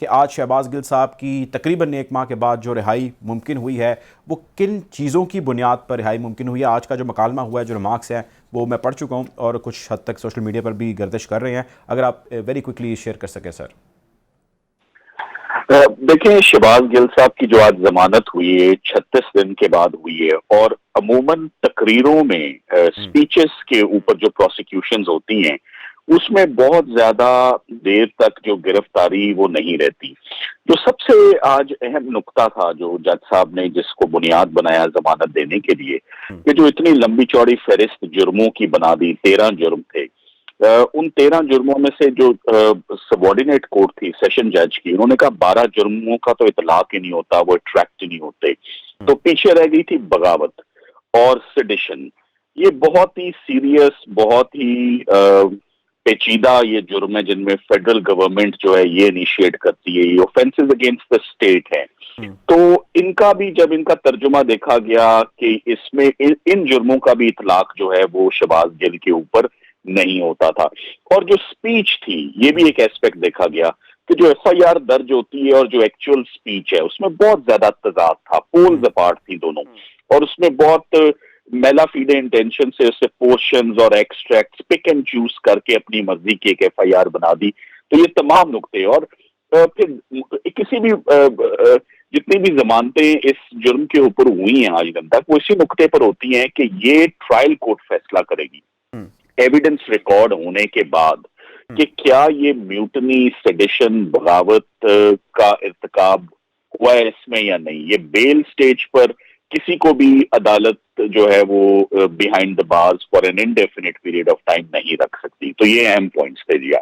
कि आज शहबाज गिल साहब की तकरीबन 1 माह के बाद जो रिहाई मुमकिन हुई है, वो किन चीज़ों की बुनियाद पर रिहाई मुमकिन हुई है? आज का जो मकालमा हुआ है, जो रिमार्क्स हैं, वो मैं पढ़ चुका हूँ और कुछ हद तक सोशल मीडिया पर भी गर्दिश कर रहे हैं। अगर आप वेरी क्विकली शेयर कर सकें सर। देखिए, शहबाज गिल साहब की जो आज जमानत हुई है 36 दिन के बाद हुई है, और अमूमन तकरीरों में स्पीचेस के ऊपर जो प्रोसिक्यूशंस होती हैं उसमें बहुत ज्यादा देर तक जो गिरफ्तारी वो नहीं रहती। जो सबसे आज अहम नुक्ता था जो जज साहब ने जिसको बुनियाद बनाया जमानत देने के लिए, कि जो इतनी लंबी चौड़ी फहरिस्त जुर्मों की बना दी, 13 जुर्म थे। उन 13 जुर्मों में से जो सबॉर्डिनेट कोर्ट थी सेशन जज की, उन्होंने कहा 12 जुर्मों का तो इतलाक ही नहीं होता, वो ट्रैक्ट नहीं होते। तो पीछे रह गई थी बगावत और सेडिशन। ये बहुत ही सीरियस, बहुत ही पेचीदा ये जुर्म है जिनमें फेडरल गवर्नमेंट जो है ये इनिशिएट करती है, ये ऑफेंसेस अगेंस्ट द स्टेट है। तो इनका भी जब इनका तर्जुमा देखा गया कि इसमें इन जुर्मों का भी इतलाक जो है वो शहबाज गिल के ऊपर नहीं होता था। और जो स्पीच थी, ये भी एक एस्पेक्ट देखा गया कि जो एफआईआर दर्ज होती है और जो एक्चुअल स्पीच है उसमें बहुत ज्यादा तजाद था, पोल्स अपार्ट थी दोनों, और उसमें बहुत मेला फीडे इंटेंशन से उससे पोर्शंस और एक्सट्रैक्ट्स पिक एंड चूज करके अपनी मर्जी की एक एफआईआर बना दी। तो ये तमाम नुक्ते, और फिर किसी भी जितनी भी जमानतें इस जुर्म के ऊपर हुई हैं आज तक, वो इसी नुक्ते पर होती हैं कि ये ट्रायल कोर्ट फैसला करेगी एविडेंस रिकॉर्ड होने के बाद कि क्या ये म्यूटनी, सेडिशन, बगावत का इर्तिकाब हुआ है इसमें या नहीं। ये बेल स्टेज पर किसी को भी अदालत जो है वो behind the bars for an indefinite period of time नहीं रख सकती। तो ये अहम पॉइंट्स थे जी।